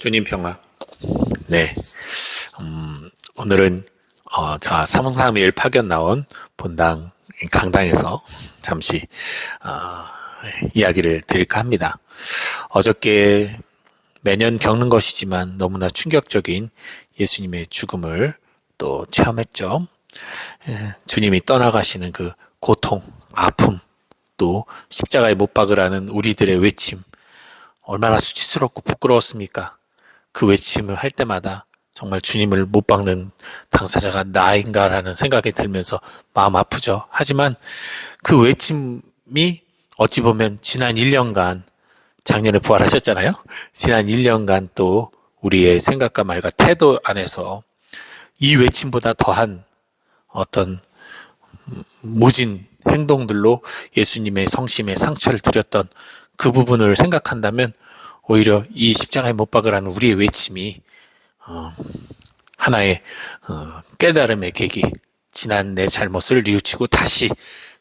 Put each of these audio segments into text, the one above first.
주님 평화. 네. 오늘은 자 331 파견 나온 본당 강당에서 잠시 이야기를 드릴까 합니다. 어저께 매년 겪는 것이지만 너무나 충격적인 예수님의 죽음을 또 체험했죠. 주님이 떠나가시는 그 고통, 아픔, 또 십자가에 못 박으라는 우리들의 외침, 얼마나 수치스럽고 부끄러웠습니까? 그 외침을 할 때마다 정말 주님을 못 박는 당사자가 나인가라는 생각이 들면서 마음 아프죠. 하지만 그 외침이 어찌 보면 지난 1년간, 작년에 부활하셨잖아요. 지난 1년간 또 우리의 생각과 말과 태도 안에서 이 외침보다 더한 어떤 모진 행동들로 예수님의 성심에 상처를 드렸던 그 부분을 생각한다면 오히려 이 십자가에 못 박으라는 우리의 외침이 하나의 깨달음의 계기, 지난 내 잘못을 뉘우치고 다시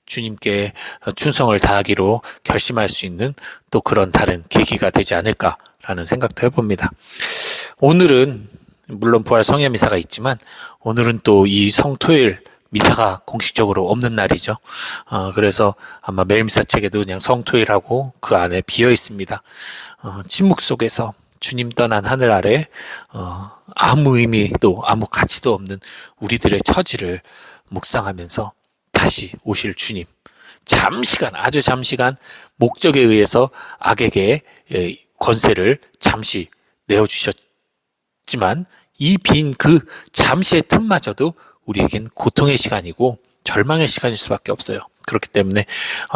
주님께 충성을 다하기로 결심할 수 있는 또 그런 다른 계기가 되지 않을까라는 생각도 해봅니다. 오늘은 물론 부활 성야 미사가 있지만 오늘은 또 이 성토일 미사가 공식적으로 없는 날이죠. 그래서 아마 매일 미사 책에도 그냥 성토일하고 그 안에 비어 있습니다. 침묵 속에서 주님 떠난 하늘 아래 아무 의미도 아무 가치도 없는 우리들의 처지를 묵상하면서 다시 오실 주님, 잠시간, 아주 잠시간 목적에 의해서 악에게 권세를 잠시 내어주셨지만 이 빈 그 잠시의 틈마저도 우리에겐 고통의 시간이고 절망의 시간일 수밖에 없어요. 그렇기 때문에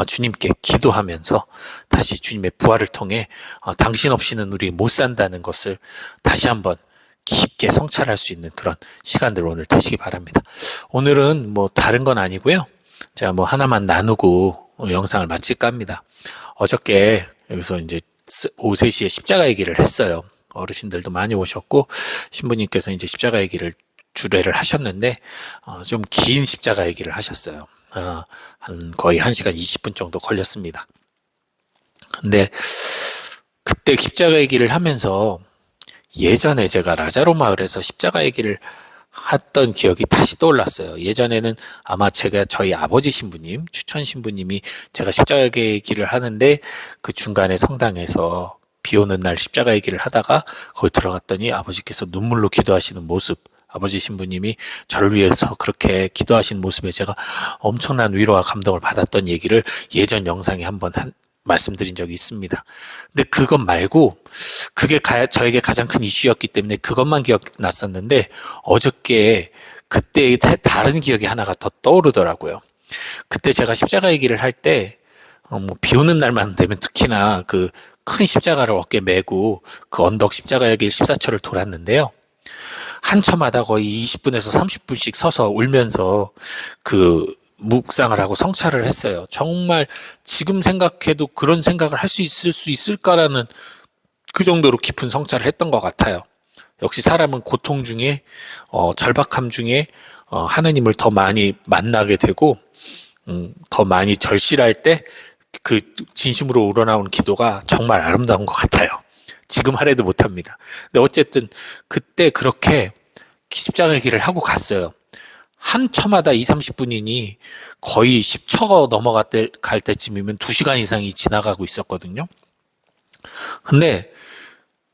주님께 기도하면서 다시 주님의 부활을 통해 당신 없이는 우리 못 산다는 것을 다시 한번 깊게 성찰할 수 있는 그런 시간들 오늘 되시기 바랍니다. 오늘은 뭐 다른 건 아니고요. 제가 뭐 하나만 나누고 영상을 마칠까 합니다. 어저께 여기서 이제 오후 3시에 십자가 얘기를 했어요. 어르신들도 많이 오셨고 신부님께서 이제 십자가 얘기를 주례를 하셨는데 좀 긴 십자가 얘기를 하셨어요. 한 거의 1시간 20분 정도 걸렸습니다. 근데 그때 십자가 얘기를 하면서 예전에 제가 라자로 마을에서 십자가 얘기를 했던 기억이 다시 떠올랐어요. 예전에는 아마 제가 저희 아버지 신부님, 추천 신부님이 제가 십자가 얘기를 하는데 그 중간에 성당에서 비 오는 날 십자가 얘기를 하다가 거기 들어갔더니 아버지께서 눈물로 기도하시는 모습, 아버지 신부님이 저를 위해서 그렇게 기도하신 모습에 제가 엄청난 위로와 감동을 받았던 얘기를 예전 영상에 한번 말씀드린 적이 있습니다. 근데 그것 말고 그게 저에게 가장 큰 이슈였기 때문에 그것만 기억났었는데 어저께 그때의 다른 기억이 하나가 더 떠오르더라고요. 그때 제가 십자가 얘기를 할 때 비 오는 날만 되면 특히나 그 큰 십자가를 어깨에 메고 그 언덕 십자가 얘기를 14초를 돌았는데요. 한 처마다 거의 20분에서 30분씩 서서 울면서 그 묵상을 하고 성찰을 했어요. 정말 지금 생각해도 그런 생각을 할 수 있을까라는 그 정도로 깊은 성찰을 했던 것 같아요. 역시 사람은 고통 중에 절박함 중에 하느님을 더 많이 만나게 되고 더 많이 절실할 때 그 진심으로 우러나오는 기도가 정말 아름다운 것 같아요. 지금 하래도 못합니다. 근데 어쨌든 그때 그렇게 십자가 길을 하고 갔어요. 한 처마다 2-30분이니 거의 10초가 넘어갈 때쯤이면 2시간 이상이 지나가고 있었거든요. 근데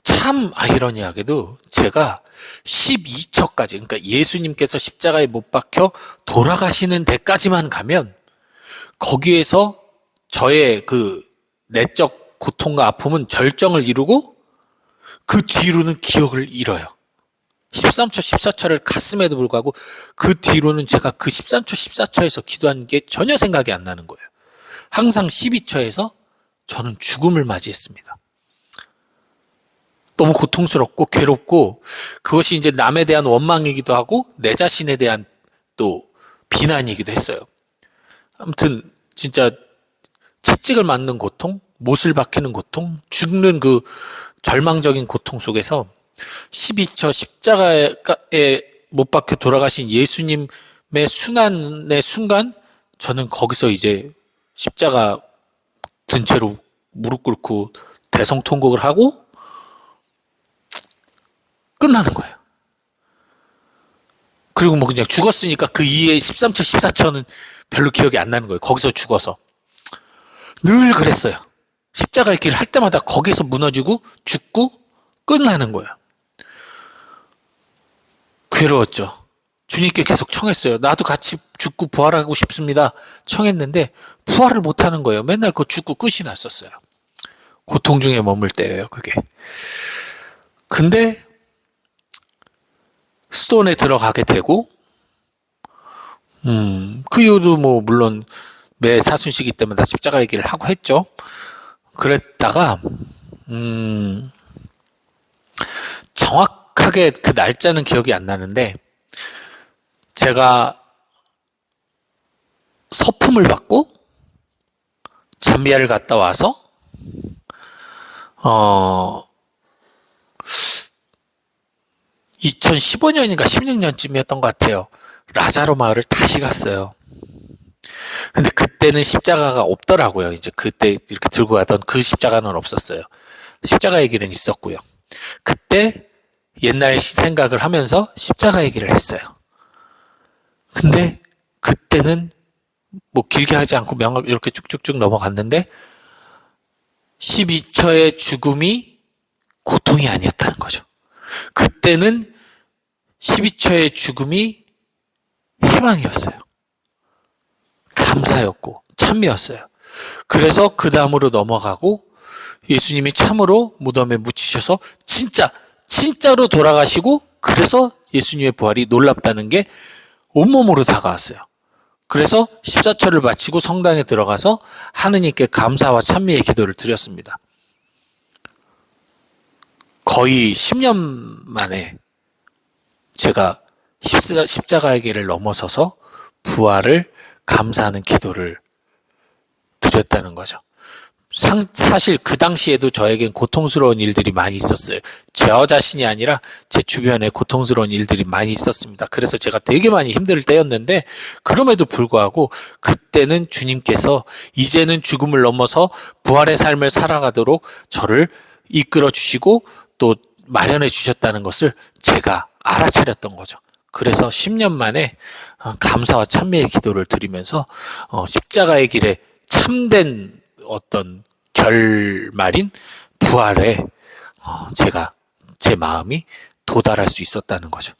참 아이러니하게도 제가 12초까지, 그러니까 예수님께서 십자가에 못 박혀 돌아가시는 데까지만 가면 거기에서 저의 그 내적 고통과 아픔은 절정을 이루고 그 뒤로는 기억을 잃어요. 13초, 14초를 갔음에도 불구하고 그 뒤로는 제가 그 13초, 14초에서 기도한 게 전혀 생각이 안 나는 거예요. 항상 12초에서 저는 죽음을 맞이했습니다. 너무 고통스럽고 괴롭고 그것이 이제 남에 대한 원망이기도 하고 내 자신에 대한 또 비난이기도 했어요. 아무튼 진짜 채찍을 맞는 고통, 못을 박히는 고통, 죽는 그 절망적인 고통 속에서 12초 십자가에 못 박혀 돌아가신 예수님의 순환의 순간 저는 거기서 이제 십자가 든 채로 무릎 꿇고 대성통곡을 하고 끝나는 거예요. 그리고 뭐 그냥 죽었으니까 그 이후에 13처, 14처는 별로 기억이 안 나는 거예요. 거기서 죽어서. 늘 그랬어요. 십자가의 길을 할 때마다 거기서 무너지고 죽고 끝나는 거예요. 괴로웠죠. 주님께 계속 청했어요. 나도 같이 죽고 부활하고 싶습니다. 청했는데 부활을 못하는 거예요. 맨날 그 죽고 끝이 났었어요. 고통 중에 머물 때예요, 그게. 근데 스톤에 들어가게 되고 그 이후도 뭐 물론 매 사순시기 때마다 십자가의 길을 하고 했죠. 그랬다가 정확하게 그 날짜는 기억이 안 나는데 제가 서품을 받고 잠비아를 갔다 와서 2015년인가 16년쯤이었던 것 같아요. 라자로 마을을 다시 갔어요. 근데 그때는 십자가가 없더라고요. 이제 그때 이렇게 들고 가던 그 십자가는 없었어요. 십자가의 길은 있었고요. 그때 옛날 생각을 하면서 십자가의 길을 했어요. 근데 그때는 뭐 길게 하지 않고 명확 이렇게 쭉쭉쭉 넘어갔는데 12처의 죽음이 고통이 아니었다는 거죠. 그때는 12처의 죽음이 희망이었어요. 감사였고 찬미였어요. 그래서 그 다음으로 넘어가고 예수님이 참으로 무덤에 묻히셔서 진짜로 돌아가시고 그래서 예수님의 부활이 놀랍다는 게 온몸으로 다가왔어요. 그래서 14처를 마치고 성당에 들어가서 하느님께 감사와 찬미의 기도를 드렸습니다. 거의 10년 만에 제가 십자가의 길을 넘어서서 부활을 감사하는 기도를 드렸다는 거죠. 사실 그 당시에도 저에겐 고통스러운 일들이 많이 있었어요. 저 자신이 아니라 제 주변에 고통스러운 일들이 많이 있었습니다. 그래서 제가 되게 많이 힘들 때였는데 그럼에도 불구하고 그때는 주님께서 이제는 죽음을 넘어서 부활의 삶을 살아가도록 저를 이끌어 주시고 또 마련해 주셨다는 것을 제가 알아차렸던 거죠. 그래서 10년 만에 감사와 찬미의 기도를 드리면서 십자가의 길에 참된 어떤 결말인 부활에 제가 제 마음이 도달할 수 있었다는 거죠.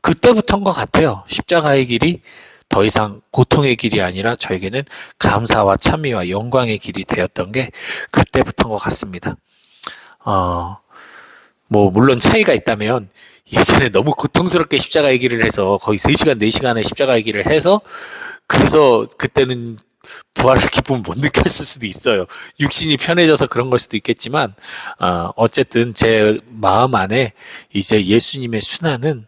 그때부터인 것 같아요. 십자가의 길이 더 이상 고통의 길이 아니라 저에게는 감사와 찬미와 영광의 길이 되었던 게 그때부터인 것 같습니다. 뭐 물론 차이가 있다면 예전에 너무 고통스럽게 십자가의 길을 해서 거의 3시간, 4시간의 십자가의 길을 해서 그래서 그때는 부활의 기쁨을 못 느꼈을 수도 있어요. 육신이 편해져서 그런 걸 수도 있겠지만 어쨌든 제 마음 안에 이제 예수님의 순환은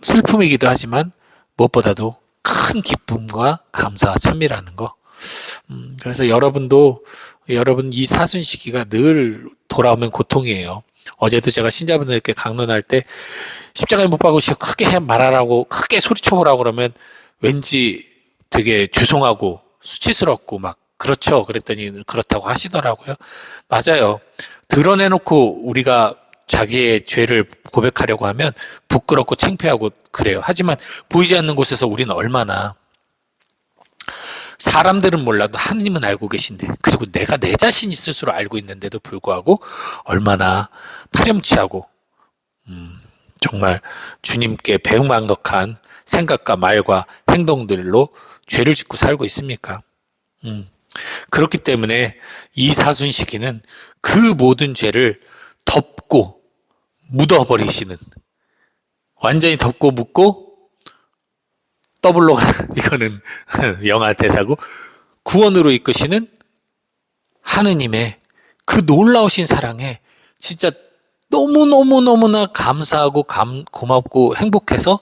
슬픔이기도 하지만 무엇보다도 큰 기쁨과 감사와 찬미라는 거. 그래서 여러분 이 사순 시기가 늘 돌아오면 고통이에요. 어제도 제가 신자분들께 강론할 때 십자가에 못 박으시고 크게 말하라고 크게 소리쳐보라고 그러면 왠지 되게 죄송하고 수치스럽고 막 그렇죠. 그랬더니 그렇다고 하시더라고요. 맞아요. 드러내놓고 우리가 자기의 죄를 고백하려고 하면 부끄럽고 창피하고 그래요. 하지만 보이지 않는 곳에서 우리는 얼마나 사람들은 몰라도 하느님은 알고 계신데 그리고 내가 내 자신이 스스로 알고 있는데도 불구하고 얼마나 파렴치하고 정말 주님께 배은망덕한 생각과 말과 행동들로 죄를 짓고 살고 있습니까? 그렇기 때문에 이 사순 시기는 그 모든 죄를 덮고 묻어버리시는 완전히 덮고 묻고 더블로 이거는 영화 대사고 구원으로 이끄시는 하느님의 그 놀라우신 사랑에 진짜 너무나 감사하고 고맙고 행복해서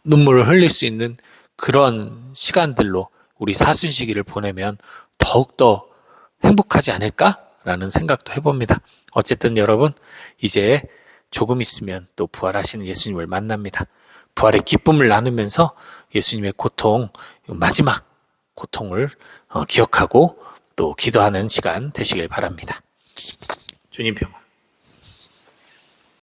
눈물을 흘릴 수 있는 그런 시간들로 우리 사순 시기를 보내면 더욱더 행복하지 않을까라는 생각도 해봅니다. 어쨌든 여러분 이제 조금 있으면 또 부활하시는 예수님을 만납니다. 부활의 기쁨을 나누면서 예수님의 고통, 마지막 고통을 기억하고 또 기도하는 시간 되시길 바랍니다. 주님 평화.